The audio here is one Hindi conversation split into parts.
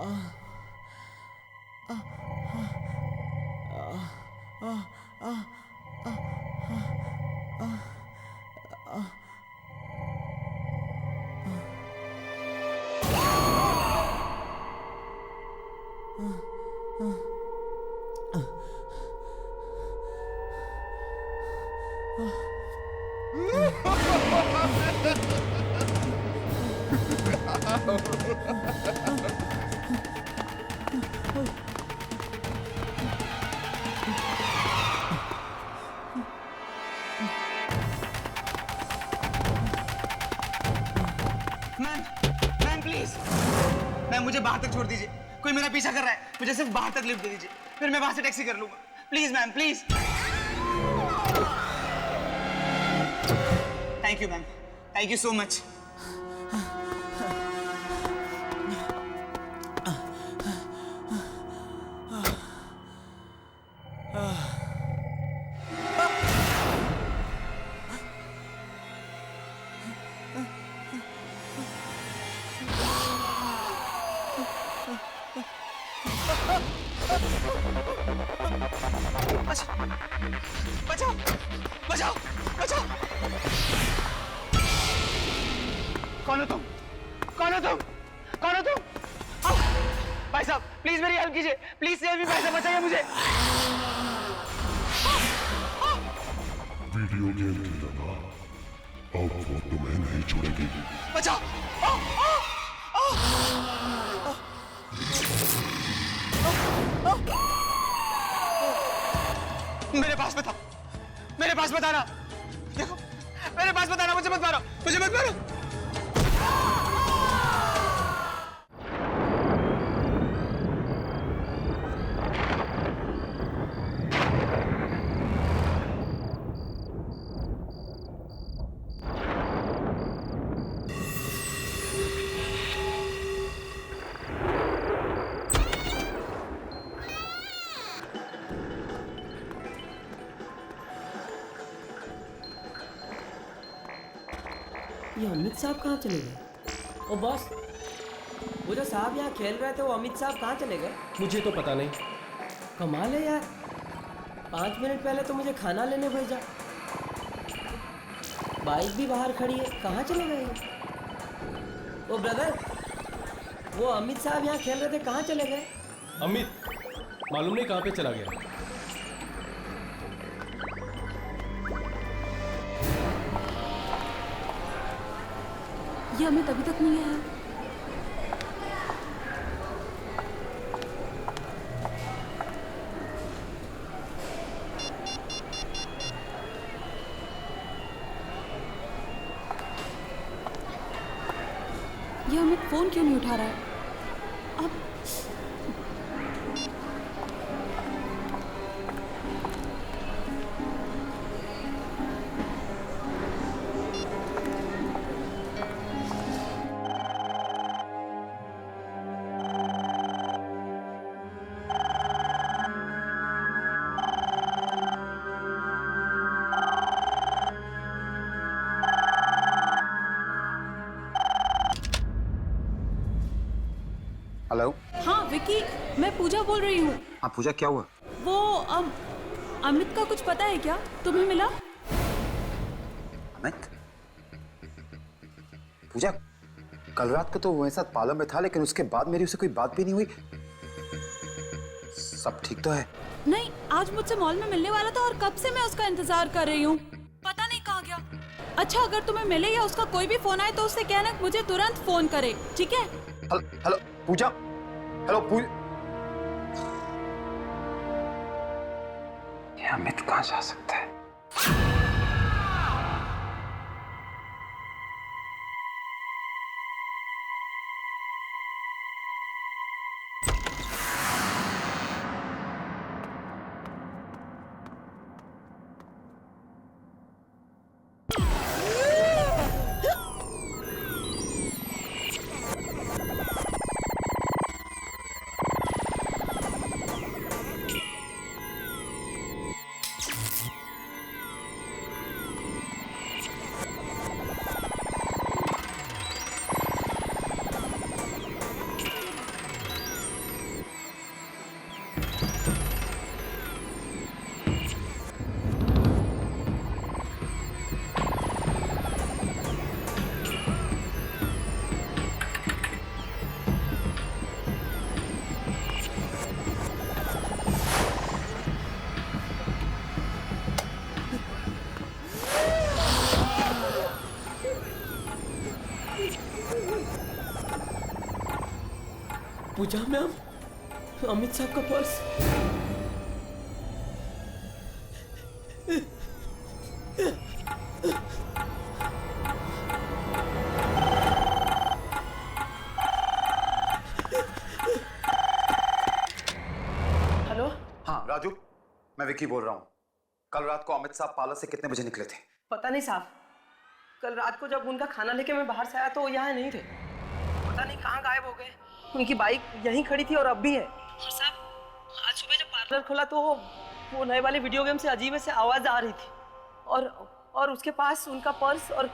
मैम प्लीज, मैम मुझे बाहर तक छोड़ दीजिए। कोई मेरा पीछा कर रहा है, मुझे सिर्फ बाहर तक लिफ्ट दे दीजिए, फिर मैं वहां से टैक्सी कर लूंगा। Please ma'am, please. Thank you ma'am, thank you so much. बचाओ बचाओ बचाओ। कौन हो तुम? कौन हो तुम? कौन हो तुम? भाई साहब प्लीज मेरी हेल्प कीजिए, प्लीज सेव मी, भाई साहब बचाइए मुझे। वीडियो गेम की तरह अब वो तुम्हें नहीं छोड़ेगी। बचाओ। मेरे पास बता, मेरे पास बताना। देखो मेरे पास बताना, मुझे मत मारो, मुझे मत मारो। ये अमित साहब कहाँ चले गए? ओ बॉस, वो जो साहब यहाँ खेल रहे थे वो अमित साहब कहाँ चले गए? मुझे तो पता नहीं। कमाल है यार, 5 मिनट पहले तो मुझे खाना लेने भेजा, बाइक भी बाहर खड़ी है, कहाँ चले गए? ओ ब्रदर, वो अमित साहब यहाँ खेल रहे थे, कहाँ चले गए? अमित मालूम नहीं कहाँ पे चला गया। ये अमित अभी तक नहीं आया। ये अमित फोन क्यों नहीं उठा रहा है? अब हेलो। हाँ विकी, मैं पूजा बोल रही हूँ। हाँ पूजा, क्या हुआ? वो अमित का कुछ पता है क्या? तुम्हें मिला? अमित? पूजा, कल रात को तो वो मेरे साथ पार्लर में था, लेकिन उसके बाद मेरी उससे कोई बात भी नहीं हुई। सब ठीक तो है? नहीं, आज मुझसे मॉल में मिलने वाला था और कब से मैं उसका इंतजार कर रही हूँ, पता नहीं कहाँ गया। अच्छा, अगर तुम्हें मिले या उसका कोई भी फोन आए तो उससे कहना मुझे तुरंत फोन करे, ठीक है? हेलो पूजा, हेलो पूजा। ये अमित कहाँ जा सकता है? पूजा मैम, अमित साहब का पर्स। हेलो। हाँ राजू, मैं विकी बोल रहा हूँ। कल रात को अमित साहब पार्लर से कितने बजे निकले थे? पता नहीं साहब, कल रात को जब उनका खाना लेके मैं बाहर से आया तो वो यहाँ नहीं थे। पता नहीं कहाँ गायब हो गए। उनकी बाइक यहीं खड़ी थी और अब भी है। और साहब, आज सुबह जब पार्लर खोला तो वो नए वाले वीडियो गेम से अजीब से आवाज आ रही थी और उसके पास उनका पर्स और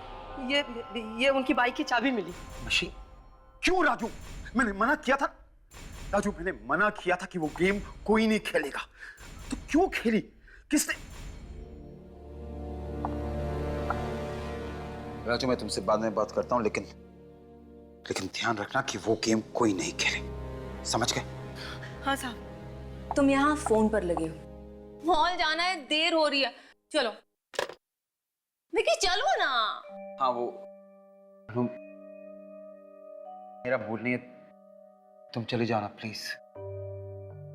ये उनकी बाइक की चाबी मिली। मशीन? क्यों राजू? मैंने मना किया था राजू, मैंने मना किया था कि वो गेम कोई नहीं खेलेगा। तो क्यों खेली? किसने? राजू, मैं तुमसे बाद में बात करता हूँ, लेकिन ध्यान रखना कि वो गेम कोई नहीं खेले, समझ गए? हाँ साहब। तुम यहाँ फोन पर लगे हो, मॉल जाना है, देर हो रही है। चलो विकी, चलो ना। हाँ वो मेरा मूड नहीं है, तुम चले जाना प्लीज।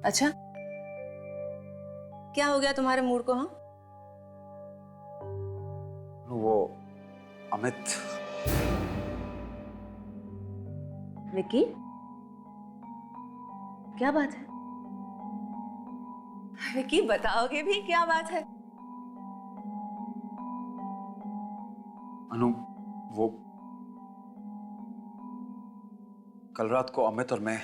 अच्छा, क्या हो गया तुम्हारे मूड को? हाँ, वो अमित। विकी, क्या बात है? विकी, बताओगे भी क्या बात है? अनु, वो कल रात को अमित और मैं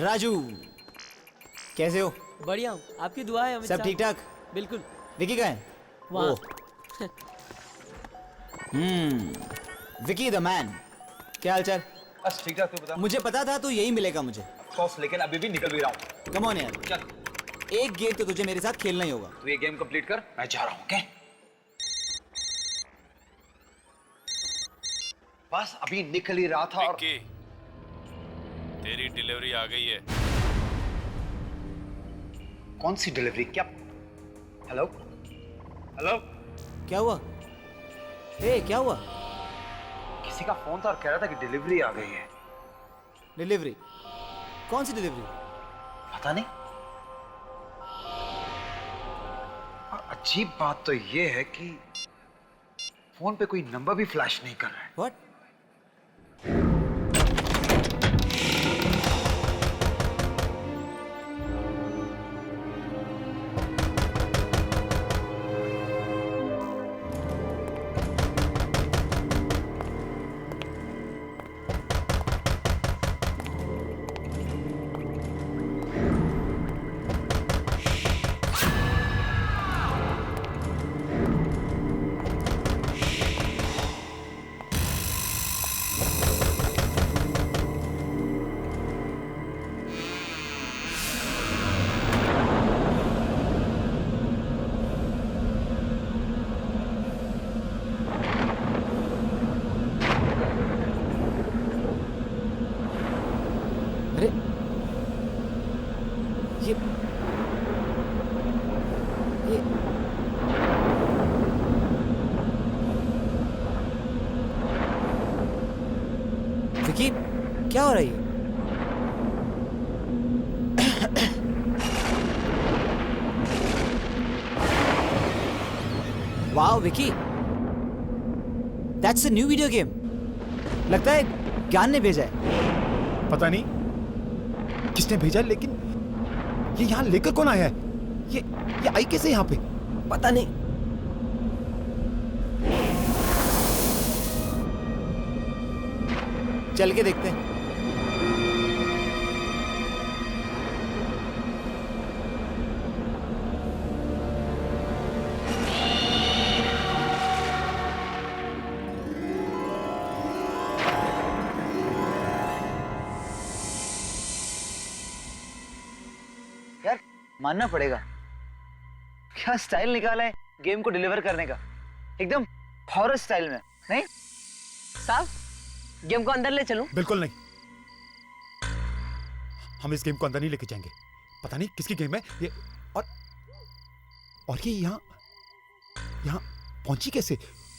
राजू, कैसे हो? बढ़िया हूँ, आपकी दुआ है अमित सब साहब। ठीक ठाक? बिल्कुल। विकी कहाँ है? वहाँ। विकी द मैन, क्या हालचाल? बस ठीक ठाक। तू बता। मुझे पता था तू यही मिलेगा मुझे। बॉस, लेकिन अभी भी निकल भी रहा हूँ। कम ऑन यार, चल, एक गेम तो तुझे मेरे साथ खेलना ही होगा। तू ये गेम कंप्लीट कर, मैं जा रहा हूँ। ओके? बस अभी निकल ही रहा था और विक्की, तेरी डिलीवरी आ गई है। कौन सी डिलीवरी? क्या? हेलो हेलो, क्या हुआ? ए, क्या हुआ? किसी का फोन था और कह रहा था कि डिलीवरी आ गई है। डिलीवरी? कौन सी डिलीवरी? पता नहीं। और अजीब बात तो ये है कि फोन पे कोई नंबर भी फ्लैश नहीं कर रहा है। व्हाट? अरे ये विकी, क्या हो रहा है ये? Wow Vicky, that's a new video game. लगता है ज्ञान ने भेजा है। पता नहीं किसने भेजा, लेकिन ये यहाँ लेकर कौन आया है? ये आई कैसे यहाँ पे? पता नहीं। चल के देखते हैं। मानना पड़ेगा। क्या स्टाइल निकाला है गेम को डिलीवर करने का, एकदम हॉरर स्टाइल में। नहीं साहब, गेम को अंदर ले चलूं? बिल्कुल नहीं, हम इस गेम को अंदर नहीं लेके जाएंगे। पता नहीं किसकी गेम है ये, और ये यहाँ पहुंची कैसे,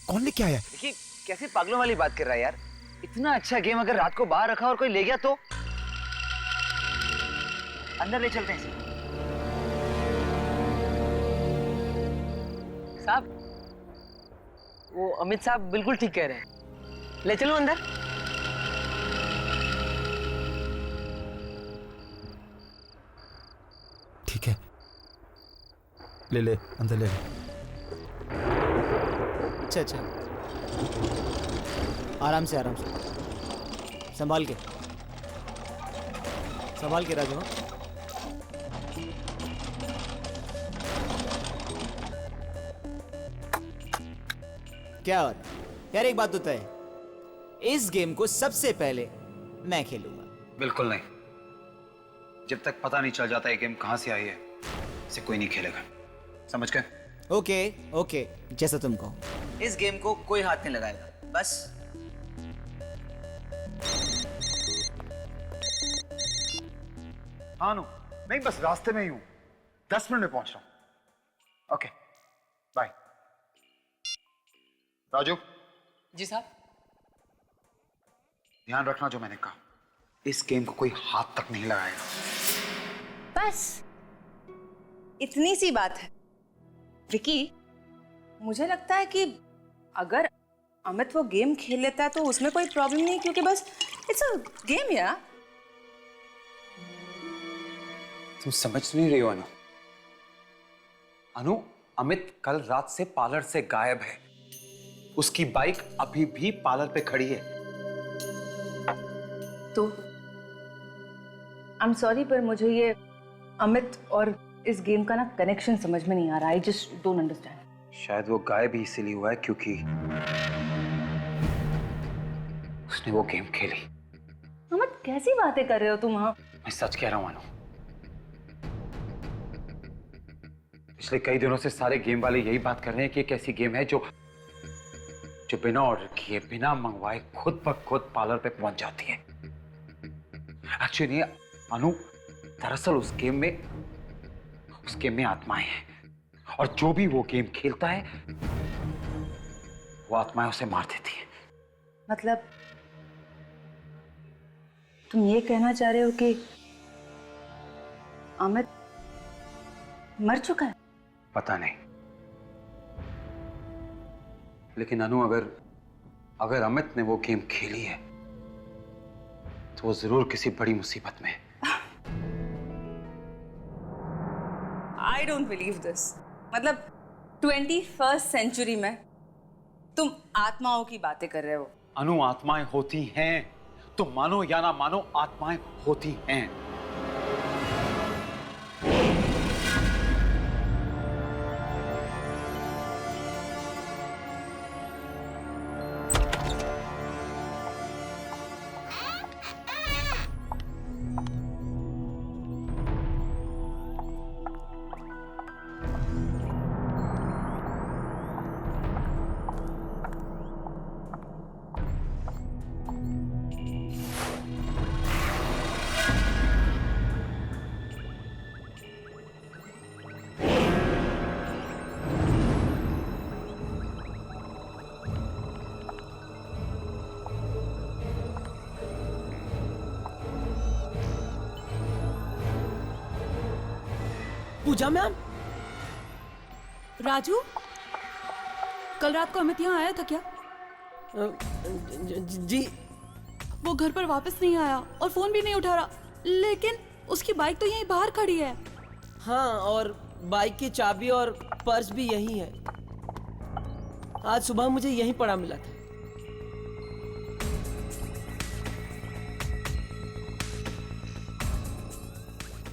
कौन लेके आया है? देखिए कैसे पागलों वाली बात कर रहा है यार। इतना अच्छा गेम अगर रात को बाहर रखा और कोई ले गया तो? अंदर ले चलते हैं इसे। साहब, वो अमित साहब बिल्कुल ठीक कह रहे हैं, ले चलूं अंदर? ठीक है, ले अंदर ले। अच्छा, आराम से संभाल के राजू। हाँ? क्या बात यार, एक बात होता है, इस गेम को सबसे पहले मैं खेलूंगा। बिल्कुल नहीं, जब तक पता नहीं चल जाता ये गेम कहां से आई है, इसे कोई नहीं खेलेगा, समझ गए? ओके, जैसा तुम कहो। इस गेम को कोई हाथ नहीं लगाएगा, बस। हाँ नो, नहीं बस रास्ते में ही हूं, 10 मिनट में पहुंच रहा हूं। Okay bye. राजू जी साहब। ध्यान रखना जो मैंने कहा, इस गेम को कोई हाथ तक नहीं लगाएगा। बस इतनी सी बात है। विकी, मुझे लगता है कि अगर अमित वो गेम खेल लेता है तो उसमें कोई प्रॉब्लम नहीं, क्योंकि बस इट्स अ गेम यार। तुम समझ नहीं रही हो अनु, अमित कल रात से पार्लर से गायब है। उसकी बाइक अभी भी पार्लर पे खड़ी है। तो आई एम सॉरी, पर मुझे ये अमित और इस गेम का ना कनेक्शन समझ में नहीं आ रहा। I just don't understand. शायद वो गायब ही इसीलिए हुआ है क्योंकि उसने वो गेम खेली। अमित, कैसी बातें कर रहे हो तुम? हाँ, मैं सच कह रहा हूं अनु, पिछले कई दिनों से सारे गेम वाले यही बात कर रहे हैं कि एक ऐसी गेम है जो बिना ऑर्डर किए, बिना मंगवाए खुद ब खुद पार्लर पे पहुंच जाती है। एक्चुअली अनु, दरअसल उस गेम में आत्माएं हैं, और जो भी वो गेम खेलता है वो आत्माएं उसे मार देती है। मतलब तुम ये कहना चाह रहे हो कि अमित मर चुका है? पता नहीं, लेकिन अनु अगर अमित ने वो गेम खेली है तो वो जरूर किसी बड़ी मुसीबत में है। I don't believe this. मतलब 21st सेंचुरी में तुम आत्माओं की बातें कर रहे हो? अनु, आत्माएं होती हैं, तुम मानो या ना मानो, आत्माएं होती हैं। पूजा मैम। राजू, कल रात को अमित यहाँ आया था क्या? जी। वो घर पर वापस नहीं आया और फोन भी नहीं उठा रहा, लेकिन उसकी बाइक तो यहीं बाहर खड़ी है। हाँ, और बाइक की चाबी और पर्स भी यहीं है। आज सुबह मुझे यहीं पड़ा मिला था।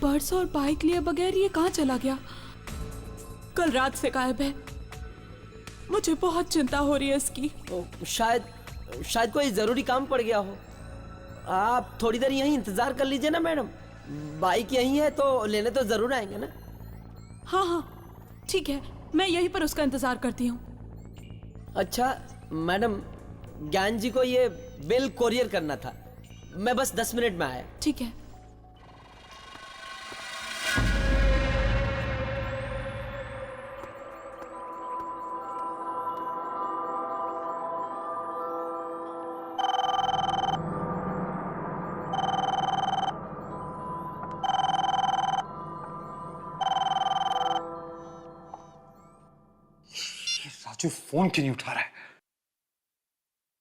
पर्स और बाइक लिए बगैर ये कहाँ चला गया? कल रात से गायब है। मुझे बहुत चिंता हो रही है इसकी। शायद कोई जरूरी काम पड़ गया हो। आप थोड़ी देर यहीं इंतजार कर लीजिए ना मैडम, बाइक यहीं है तो लेने तो जरूर आएंगे ना। हाँ हाँ ठीक है, मैं यहीं पर उसका इंतजार करती हूँ। अच्छा मैडम, ज्ञान जी को ये बिल कोरियर करना था, मैं बस 10 मिनट में आया। ठीक है। राजू फोन क्यों नहीं उठा रहा है?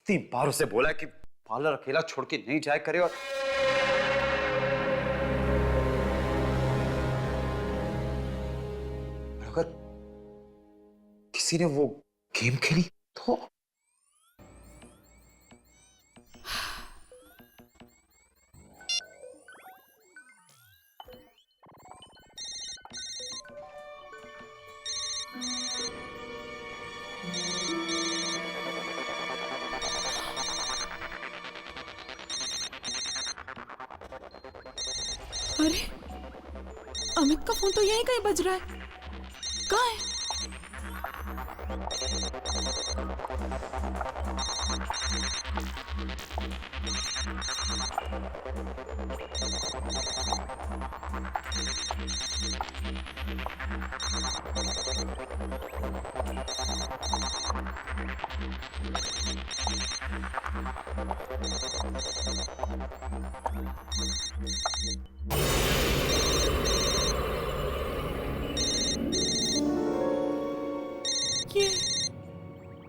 इतनी बार उसे बोला है कि पार्लर अकेला छोड़ के नहीं जाया करे, और अगर किसी ने वो गेम खेली तो? अरे अमित का फोन तो यहीं कहीं बज रहा है, कहाँ है?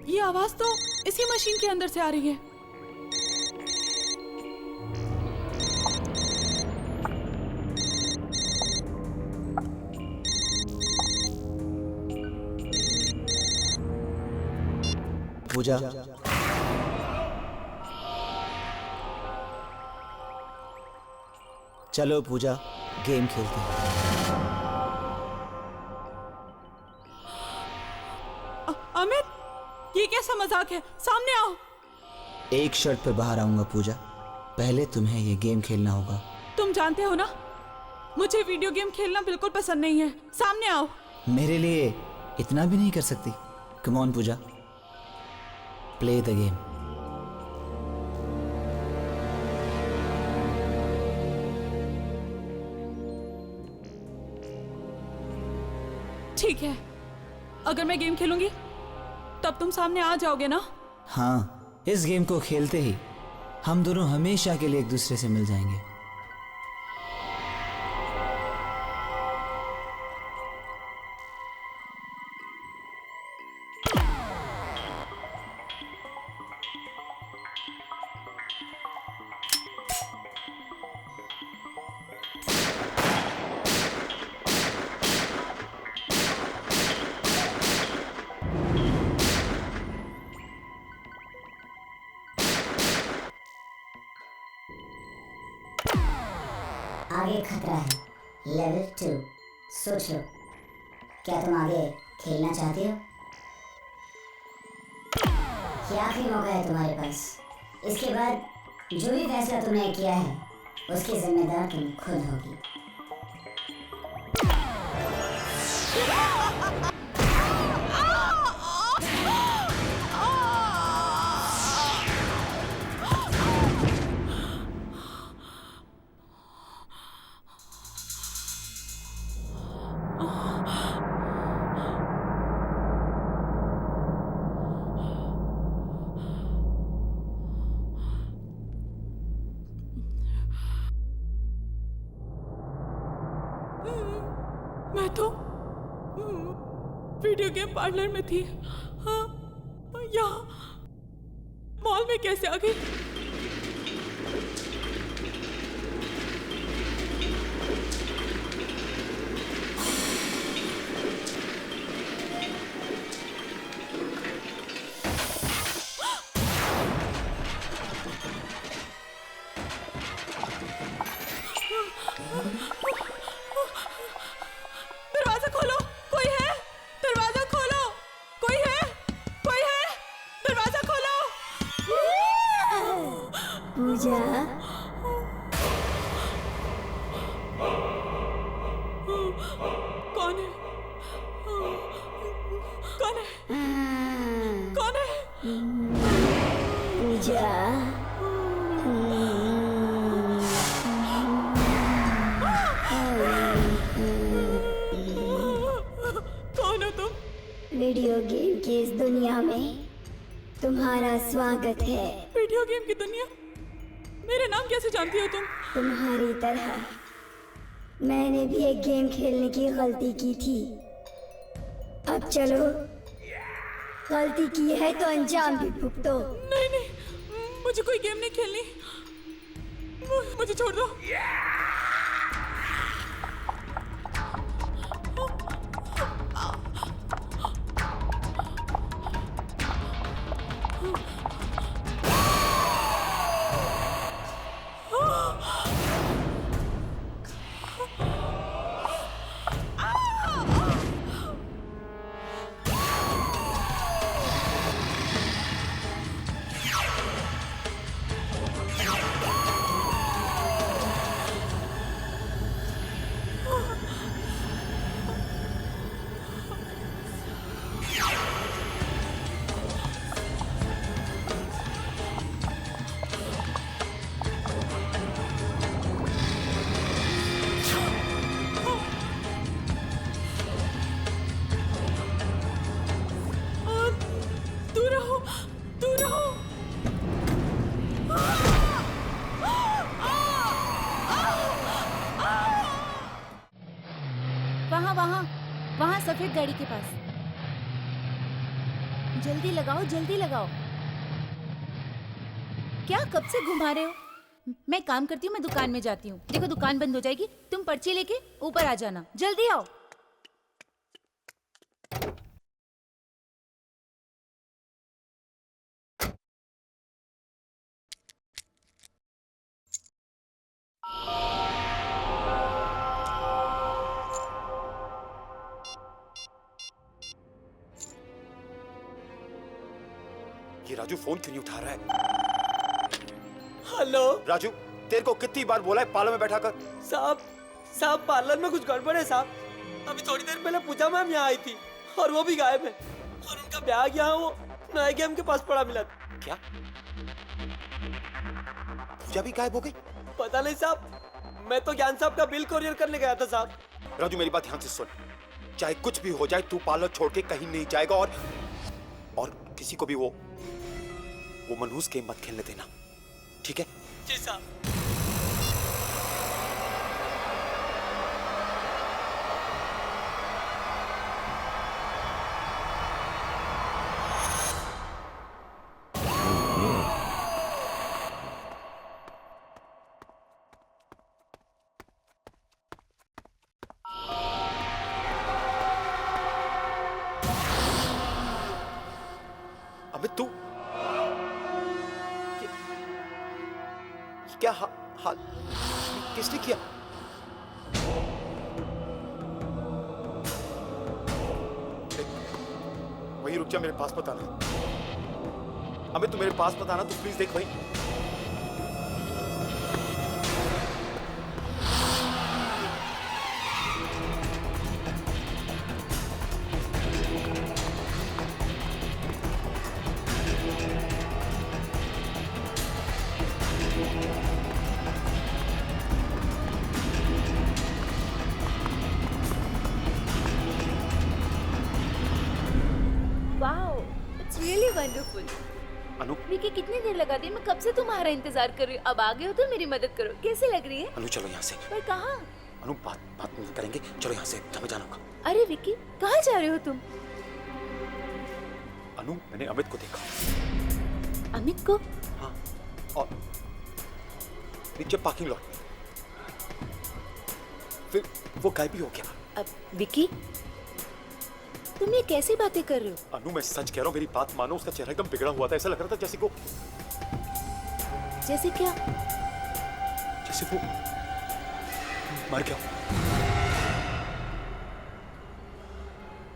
ये आवाज तो इसी मशीन के अंदर से आ रही है। पूजा, चलो पूजा गेम खेलते हैं। अमित, ये कैसा मजाक है? सामने आओ। एक शर्त पे बाहर आऊंगा पूजा, पहले तुम्हें ये गेम खेलना होगा। तुम जानते हो ना, मुझे वीडियो गेम खेलना बिल्कुल पसंद नहीं है। सामने आओ। मेरे लिए इतना भी नहीं कर सकती? Come on Pooja, play the game. ठीक है, अगर मैं गेम खेलूंगी तब तुम सामने आ जाओगे ना? हाँ, इस गेम को खेलते ही हम दोनों हमेशा के लिए एक दूसरे से मिल जाएंगे। आगे खतरा है, लेवल 2। सोच लो, क्या तुम आगे खेलना चाहती हो? ये आखिरी मौका है तुम्हारे पास। इसके बाद जो भी फैसला तुमने किया है उसकी जिम्मेदार तुम खुद होगी। मैं तो वीडियो गेम पार्लर में थी। हाँ, यहाँ मॉल में कैसे आ गई? दरवाजा खोलो, कोई है? दरवाजा खोलो, कोई है? कोई है? दरवाजा खोलो। पूजा, कौन है? कौन है? कौन है? पूजा। कौन हो तुम? वीडियो गेम की इस दुनिया में तुम्हारा स्वागत है। वीडियो गेम की दुनिया? मेरे नाम कैसे जानती हो तुम? तुम्हारी तरह मैंने भी एक गेम खेलने की गलती की थी। अब चलो, गलती की है तो अंजाम भी भुगतो। नहीं नहीं, मुझे कोई गेम नहीं खेलनी, मुझे छोड़ दो। दूर रहो, दूर रहो। वहाँ वहाँ वहाँ सफेद गाड़ी के पास। जल्दी लगाओ, जल्दी लगाओ। क्या कब से घुमा रहे हो? मैं काम करती हूँ, मैं दुकान में जाती हूँ। देखो दुकान बंद हो जाएगी, तुम पर्ची लेके ऊपर आ जाना। जल्दी आओ। ये राजू फोन क्यों नहीं उठा रहा है? हेलो राजू, तेरे को कितनी बार बोला है पार्लर में बैठा कर? साहब पार्लर में कुछ गड़बड़ है साहब। अभी थोड़ी देर पहले पूजा मैम यहाँ आई थी और वो भी गायब है, और उनका बैग यहाँ वो नए गेम के पास पड़ा मिला। क्या? पूजा भी गायब हो गई? पता नहीं साहब, मैं तो ज्ञान साहब का बिल कोरियर करने गया था साहब। राजू मेरी बात ध्यान से सुन, चाहे कुछ भी हो जाए तू पार्लर छोड़ के कहीं नहीं जाएगा, और किसी को भी वो मनहूस गेम मत खेलने देना, ठीक है? जी साहब। अबे तू क्या हाल किसने किया? वही रुक जा, मेरे पास मत आना। अबे तू मेरे पास मत आना, तू प्लीज देख वही। Really wonderful. अनु, विकी कितनी देर लगा दी? मैं कब से तुम्हारा इंतजार कर रही हूँ। अब आ गए हो तो मेरी मदद करो। कैसे लग रही है? अनु चलो यहाँ से। पर कहाँ? अनु बात नहीं करेंगे, चलो यहाँ से, हमें जाना होगा। अरे विकी, कहाँ जा रहे हो तुम? अनु मैंने अमित को देखा। अमित को? हाँ, और नीचे पार्किंग लॉट में, फिर वो गायब भी हो गया। अब विकी, तुम ये कैसी बातें कर रहे हो? अनु मैं सच कह रहा हूँ, मेरी बात मानो, उसका चेहरा एकदम बिगड़ा हुआ था, ऐसा लग रहा था जैसे वो जैसे क्या? जैसे वो मर गया।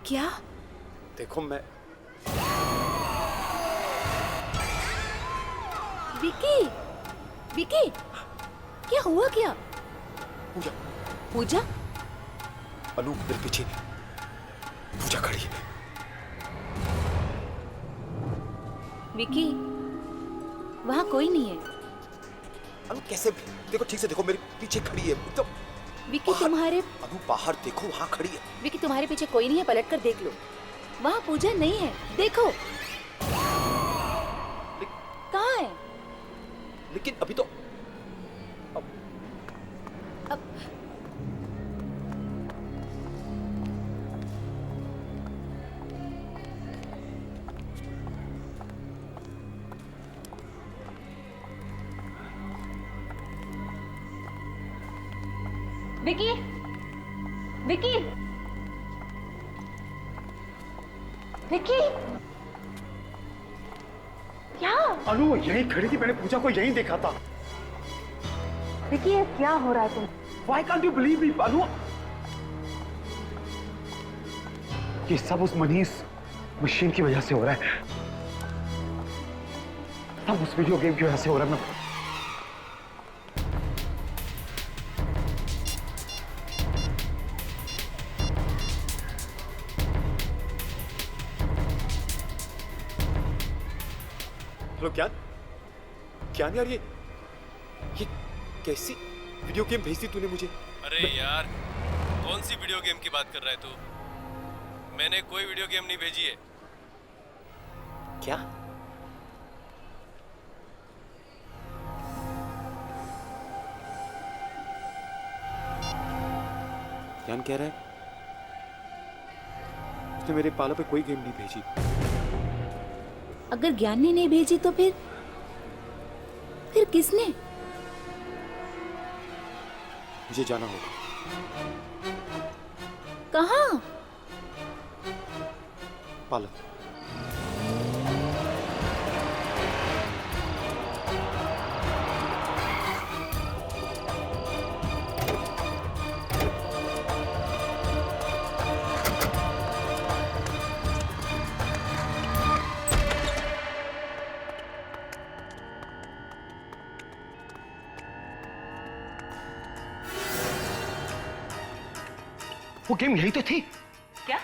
क्या? देखो मैं विकी, विकी, क्या हुआ क्या? पूजा, पूजा? अनु मेरे पीछे पूजा खड़ी है। विकी, वहाँ कोई नहीं है। अनु कैसे? देखो ठीक से देखो, मेरे पीछे खड़ी है तो। विकी तुम्हारे अनु बाहर देखो, वहाँ खड़ी है। विकी तुम्हारे पीछे कोई नहीं है, पलट कर देख लो। वहाँ पूजा नहीं है, देखो। कहाँ है? लेकिन अभी तो विकी, विकी, विकी, क्या? अनु वो यहीं खड़ी थी, मैंने पूजा को यहीं देखा था। विकी, ये क्या हो रहा है तुम? Why can't you believe me, अनु? ये सब उस मनीष मशीन की वजह से हो रहा है। सब उस वीडियो गेम की वजह से हो रहा है। मैं हेलो ज्ञान यार, ये कैसी वीडियो गेम भेजी तूने मुझे? अरे यार, कौन सी वीडियो गेम की बात कर रहा है तू? मैंने कोई वीडियो गेम नहीं भेजी है। क्या? ज्ञान कह रहा है उसने मेरे पाला पे कोई गेम नहीं भेजी। अगर ज्ञान ने नहीं भेजी तो फिर किसने? मुझे जाना होगा। कहाँ? पाला। वो गेम यही तो थी। क्या?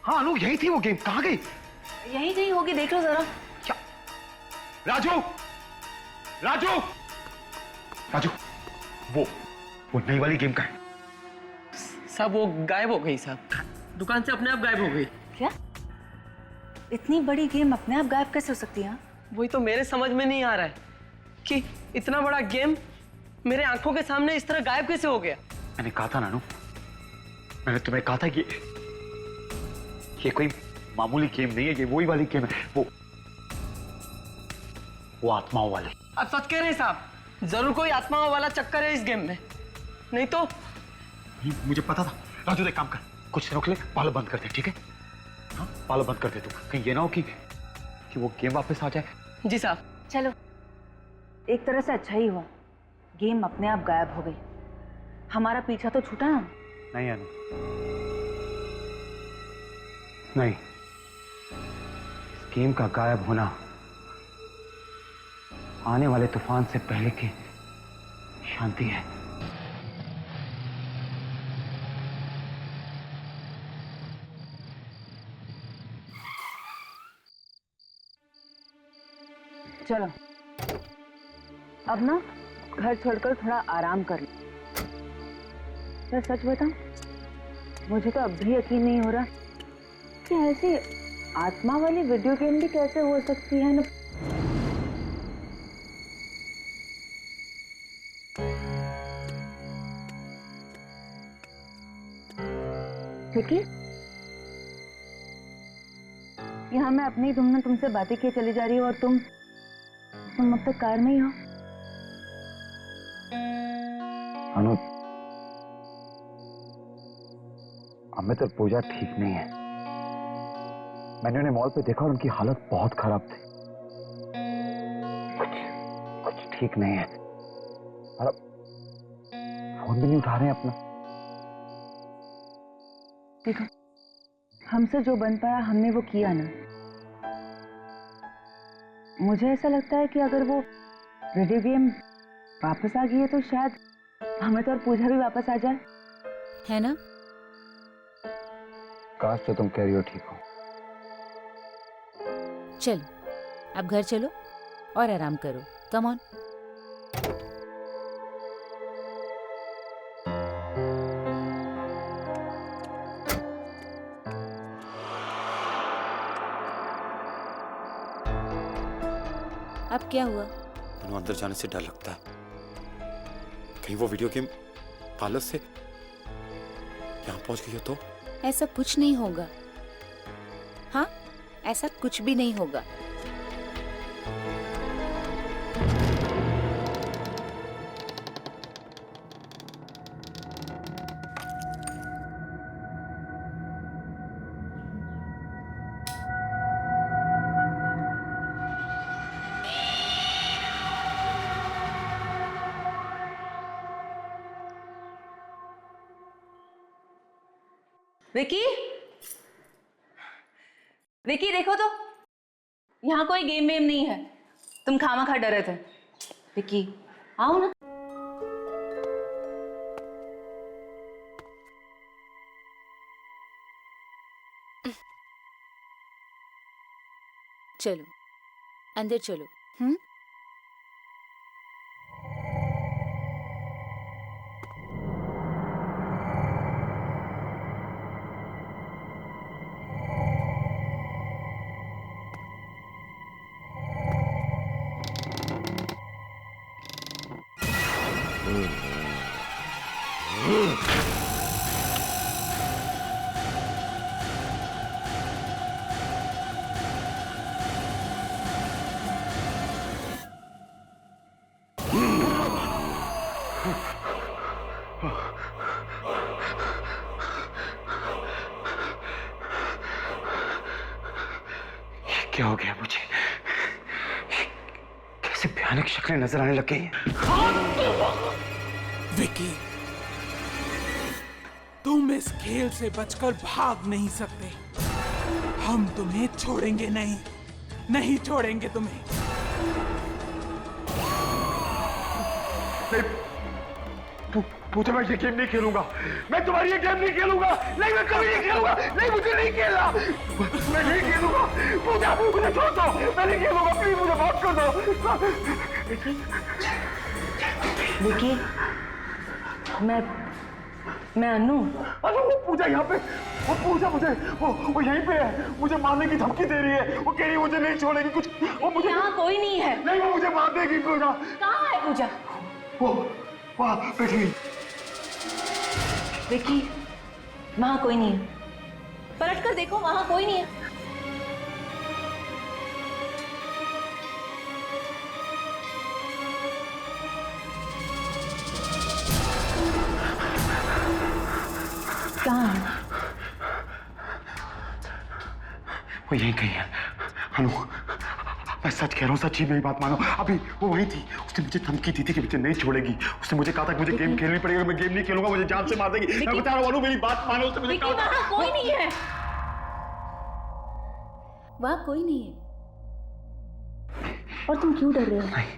हाँ अनु, यही थी वो गेम। कहाँ गई? यही कहीं होगी, देख लो जरा। क्या? राजू, राजू, राजू, वो नई वाली गेम का है। सब वो गायब हो गई साहब, दुकान से अपने आप गायब हो गई। क्या? इतनी बड़ी गेम अपने आप गायब कैसे हो सकती है? वही तो मेरे समझ में नहीं आ रहा है कि इतना बड़ा गेम मेरे आंखों के सामने इस तरह गायब कैसे हो गया। मैंने कहा था नानू, मैंने तुम्हें कहा था कि ये कोई मामूली गेम नहीं है, ये वही वाली गेम है, वो आत्माओं वाली। आप सच कह रहे हैं साहब? जरूर कोई आत्माओं वाला चक्कर है इस गेम में, नहीं तो। मुझे पता था। राजू एक काम कर, कुछ रोक ले, पालो बंद कर दे, ठीक है? हाँ पालो बंद कर दे तू, कहीं ये ना हो कि वो गेम वापस आ जाए। जी साहब। चलो, एक तरह से अच्छा ही हुआ, गेम अपने आप गायब हो गई। हमारा पीछा तो छूटा ना। नहीं अनु, नहीं, इस गेम का गायब होना आने वाले तूफान से पहले की शांति है। चलो अब ना घर छोड़कर थोड़ा आराम कर लो। मैं सच बताऊं, मुझे तो अब भी यकीन नहीं हो रहा कि ऐसी आत्मा वाली वीडियो गेम भी कैसे हो सकती है ना। ठीक है, यहाँ मैं अपनी धुन में तुमसे बातें किए चली जा रही हूँ और तुम अब तक कार में ही हो। अनु, अमित और पूजा ठीक नहीं है। मैंने उन्हें मॉल पे देखा और उनकी हालत बहुत खराब थी। कुछ ठीक नहीं है। और अब फोन भी नहीं उठा रहे हैं अपना। देखो, हमसे जो बन पाया हमने वो किया ना। मुझे ऐसा लगता है कि अगर वो वीडियो गेम वापस आ गई है तो शायद हमें तो और पूजा भी वापस आ जाए, है ना? काश तो तुम कह रही हो ठीक हो। चलो अब घर चलो और आराम करो। Come on. अब क्या हुआ? मनु, अंदर जाने से डर लगता है। कहीं वो वीडियो गेम पार्लर से यहाँ पहुंच गई हो तो? ऐसा कुछ नहीं होगा। हाँ, ऐसा कुछ भी नहीं होगा। विकी, विकी देखो तो, यहाँ कोई गेम वेम नहीं है। तुम खामखा डरे थे। विकी आओ ना। चलो अंदर चलो। क्या हो गया मुझे? कैसे भयानक शक्लें नजर आने लग गई हैं। विकी, तुम इस खेल से बचकर भाग नहीं सकते। हम तुम्हें छोड़ेंगे नहीं, नहीं छोड़ेंगे तुम्हें। पूजा, मैं ये गेम नहीं खेलूंगा। मैं तुम्हारी ये गेम नहीं खेलूंगा। नहीं, मैं कभी नहीं खेलूंगा। नहीं, मुझे नहीं खेलना। मैं नहीं खेलूंगा। पूजा, मुझे छोड़ दो। मैं नहीं खेलूंगा। प्लीज मुझे माफ कर दो। विकी, मैं अनु। वो पूजा यहाँ पे, वो पूजा मुझे, वो यहीं पे है। मुझे मारने की धमकी दे रही है। वो कह रही है मुझे नहीं छोड़ेगी। कुछ वो मुझे, यहाँ कोई नहीं है। नहीं, वो मुझे मार देगी। पूजा कहाँ है? पूजा वो वहाँ बैठी हुई। विकी, वहां कोई नहीं है। पलट कर देखो, वहां कोई नहीं है। कहाँ है? वो यहीं कहीं है। अनु, मैं सच कह रहा हूँ, सच्ची मेरी बात मानो। अभी वो वहीं थी। उसने मुझे धमकी दी थी कि मुझे नहीं छोड़ेगी। उसने मुझे कहा था कि मुझे गेम खेलनी पड़ेगी। मैं गेम नहीं खेलूंगा, मुझे जान से मार देगी। मैं बता रहा हूँ अनु, मेरी बात मानो। उसने मुझे कहा था। वहां कोई नहीं है। वहां कोई नहीं है। और तुम क्यों डर रहे हो? नहीं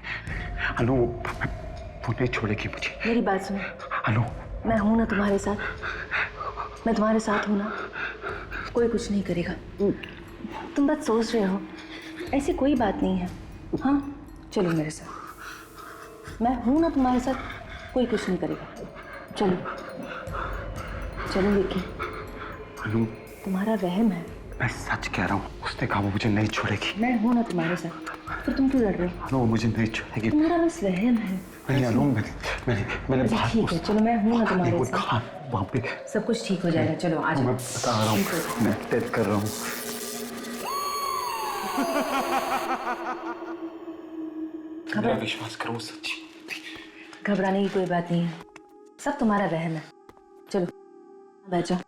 अनु, वो नहीं छोड़ेगी मुझे। मेरी बात सुनो अनु, मैं हूं ना तुम्हारे साथ। मैं तुम्हारे साथ हूं ना। कोई कुछ नहीं करेगा। तुम बस सोच रहे हो। ऐसी कोई बात नहीं है। हाँ, चलो मेरे साथ। मैं हूं ना तुम्हारे साथ। कोई कुछ नहीं करेगा। चलो चलो विकी। अनु, तुम्हारा वहम है। मैं सच कह रहा हूँ। उसने कहा वो मुझे नहीं छोड़ेगी। मैं हूं ना तुम्हारे साथ। फिर तुम क्यों डर रहे हो? अनु, वो मुझे नहीं छोड़ेगी। तुम्हारा बस वहम है। नहीं अनु, मैंने अच्छा, ठीक है, चलो मैं हूं ना तुम्हारे साथ। कहा वहाँ पे सब कुछ ठीक हो जाएगा। चलो आ जाओ। मैं बता रहा हूँ, मैं तेज कर रहा हूँ। मेरा विश्वास करो, सच्ची। घबराने की कोई बात नहीं है। सब तुम्हारा वहम है। चलो बैठ जाओ।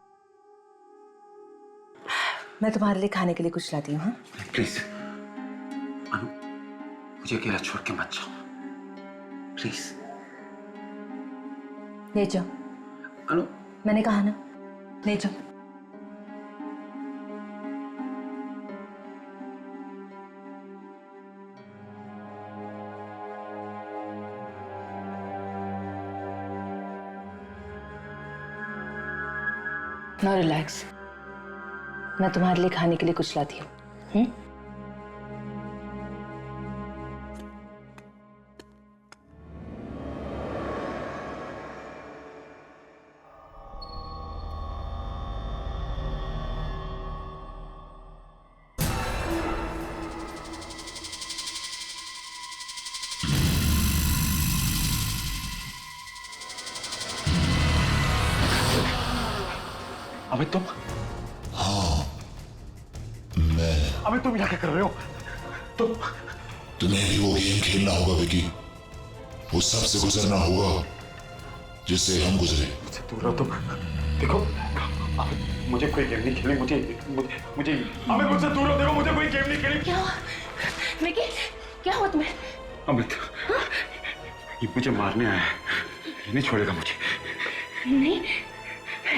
मैं तुम्हारे लिए खाने के लिए कुछ लाती हूँ। हाँ प्लीज अनु, मुझे अकेला छोड़ के मत जाओ प्लीज। ले जाओ। अनु, मैंने कहा ना, ले जाओ। Now relax. मैं तुम्हारे लिए खाने के लिए कुछ लाती हूँ। अमित तुम? हाँ मैं। अमित तुम यहाँ क्या कर रहे हो? तुम्हें भी वो गेम खेलना होगा विकी। वो सबसे गुजरना होगा जिससे हम गुजरे। दूर रहो तुम। देखो अमित, मुझे कोई गेम नहीं खेलनी। मुझे अमित मुझसे दूर रहो। देखो मुझे कोई गेम नहीं खेलनी। क्या विकी, क्या हुआ तुम्हें? अमित ये मुझे मारने आया है, ये नहीं छोड़ेगा मुझे। नहीं,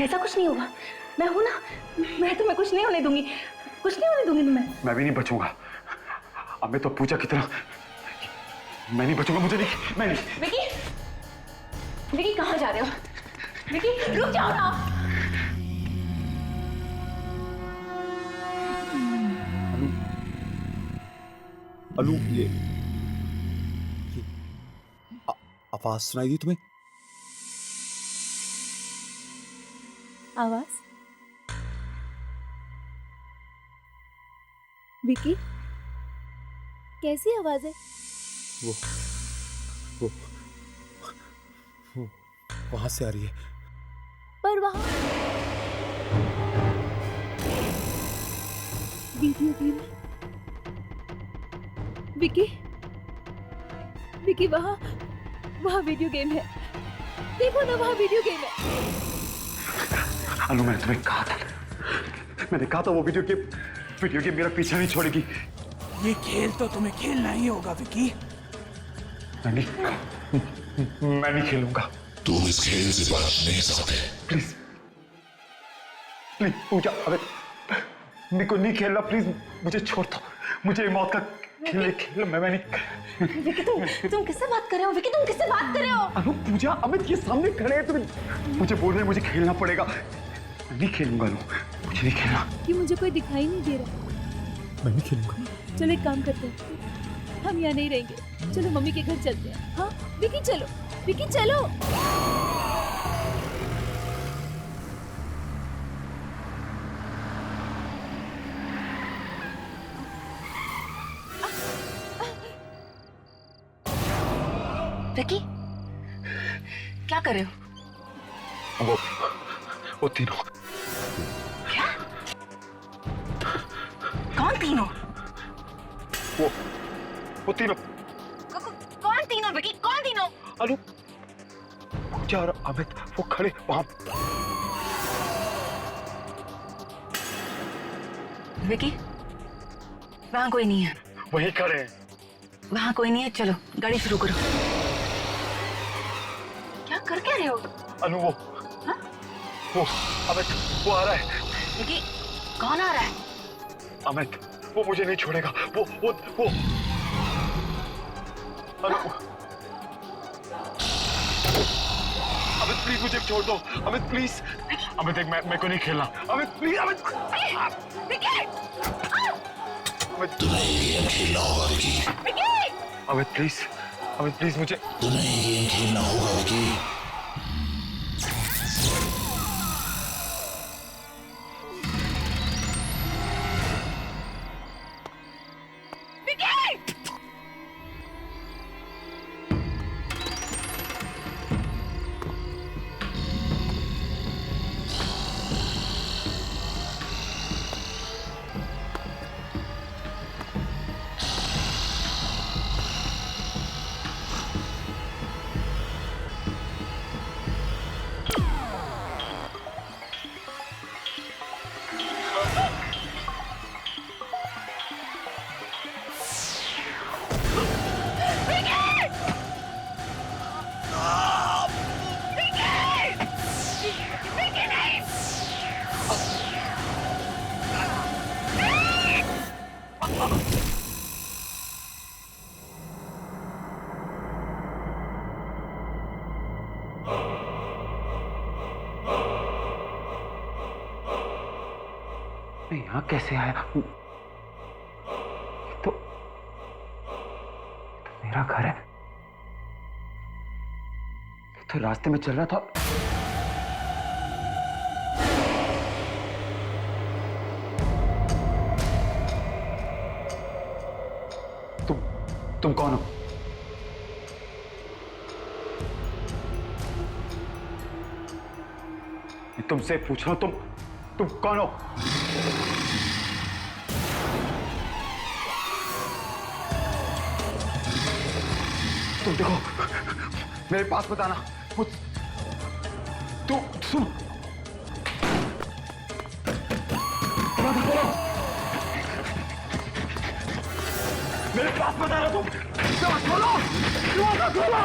ऐसा कुछ नहीं होगा। मैं हूं ना, मैं तुम्हें कुछ नहीं होने दूंगी, कुछ नहीं होने दूंगी तुम्हें। मैं भी नहीं बचूंगा। अमित तो पूजा की तरह मैं नहीं बचूंगा। मुझे नहीं, मैं नहीं। विकी, विकी कहाँ जा रहे हो? विकी रुक जाओ ना। अनु ये आवाज सुनाई दी तुम्हें? आवाज? विकी, कैसी आवाज है? वो वहां से आ रही है। पर वहां वीडियो गेम है। विकी, विकी वहां वीडियो गेम है। देखो ना, वहां वीडियो गेम है। अनु मैंने तुम्हें कहा था, वो वीडियो गेम मेरा पीछा नहीं छोड़ेगी। ये खेल तो तुम्हें खेलना ही होगा विकी। मैं नहीं खेलूंगा। तुम इस खेल से बच नहीं सकते। प्लीज पूजा, अबे मेरे को नहीं खेलना। प्लीज मुझे छोड़ दो। मुझे मौत का खेल मैं नहीं। विकी तुम किससे बात कर रहे हो? विकी तुम किससे बात कर रहे हो? अनु पूजा, अमित ये सामने खड़े हैं। तुम मुझे बोल रहे हैं मुझे खेलना पड़ेगा। मैं नहीं खेलूंगा। अनु मुझे नहीं खेलना। कि मुझे कोई दिखाई नहीं दे रहा। मैं नहीं खेलूंगा। चलो एक काम करते हैं, हम यहाँ नहीं रहेंगे। चलो मम्मी के घर चलते हैं। हाँ विकी चलो, विकी चलो। विकी क्या कर रहे हो? वो तीनों। क्या? कौन तीनों? वो तीनों। कौन तीनों विकी, कौन तीनों? अनु पूजा और अमित वो खड़े वहां। विकी वहां कोई नहीं है। वहीं खड़े हैं। वहां कोई नहीं है। चलो गाड़ी शुरू करो। क्या कर क्या रहे हो? अनु वो अमित वो आ रहा है। विकी कौन आ रहा है? अमित वो मुझे नहीं छोड़ेगा। वो अनु अमित प्लीज मुझे छोड़ दो। अमित प्लीज। अमित देख मैं को नहीं खेलना। अमित प्लीज। अमित तुम्हें ये गेम खेलना होगा विकी। अमित प्लीज। अमित प्लीज मुझे। तुम्हें ये गेम खेलना होगा विकी। मैं यहाँ कैसे आया? तो मेरा घर है। तो रास्ते में चल रहा था। तुम कौन हो? मैं तुमसे पूछ रहा हूं, तुम कौन हो? तुम देखो, मेरे पास मत आना। तू सुन, मेरे पास मत आना। तुम खोलो, खोलो।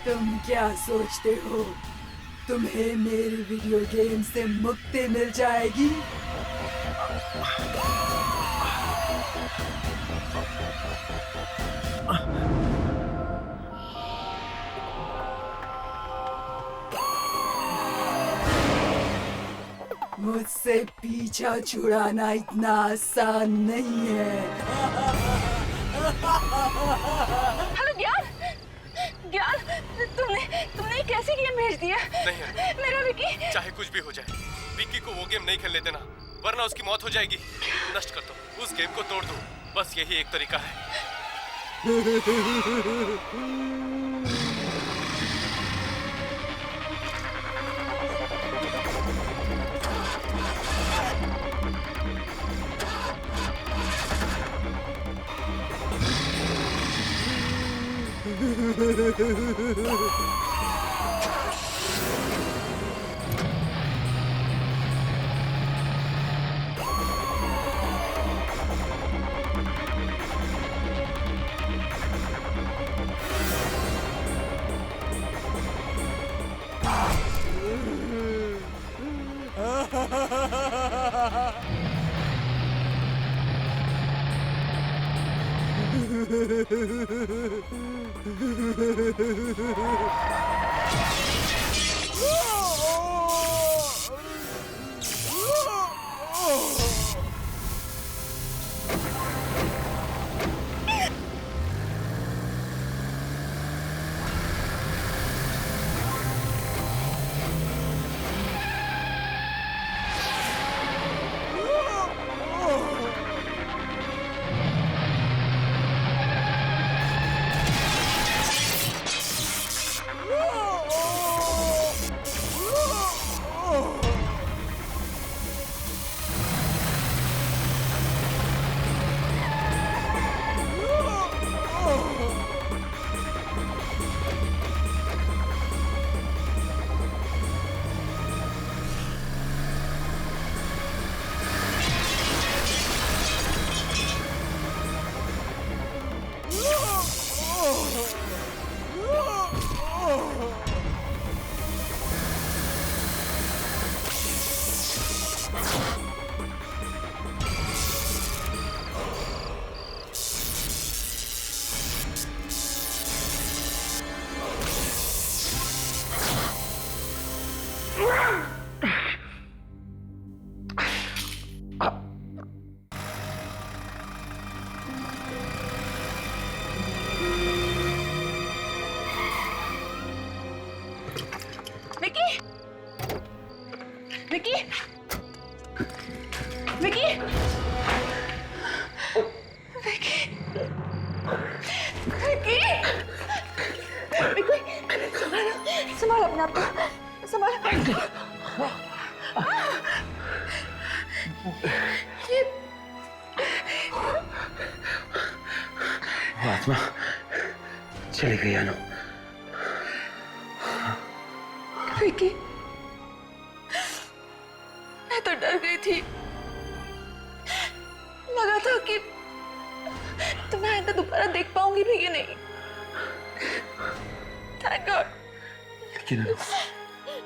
तुम क्या सोचते हो तुम्हें मेरी वीडियो गेम से मुक्ति मिल जाएगी? मुझसे पीछा छुड़ाना इतना आसान नहीं है। हेलो ज्ञान, ज्ञान, तुमने कैसे गेम भेज दिया? नहीं मेरा विकी। चाहे कुछ भी हो जाए, विक्की को वो गेम नहीं खेलने देना, वरना उसकी मौत हो जाएगी। नष्ट कर दो, उस गेम को तोड़ दो, बस यही एक तरीका है। संभाल अपने आप को, संभाल। वो आत्मा चली गई अनु। विकी, मैं तो डर गई थी, लगा था कि तुम्हें आइंदा दोबारा देख पाऊंगी भी कि नहीं। थैंक गॉड लेकिन अनु,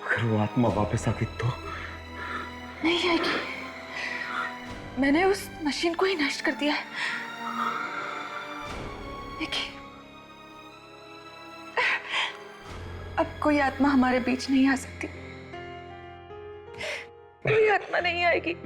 अगर वो आत्मा वापस आती तो? नहीं आएगी। मैंने उस मशीन को ही नष्ट कर दिया है। देखिए, अब कोई आत्मा हमारे बीच नहीं आ सकती। कोई आत्मा नहीं आएगी।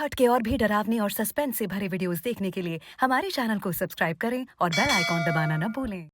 हट के और भी डरावनी और सस्पेंस से भरे वीडियोस देखने के लिए हमारे चैनल को सब्सक्राइब करें और बेल आइकॉन दबाना न भूलें।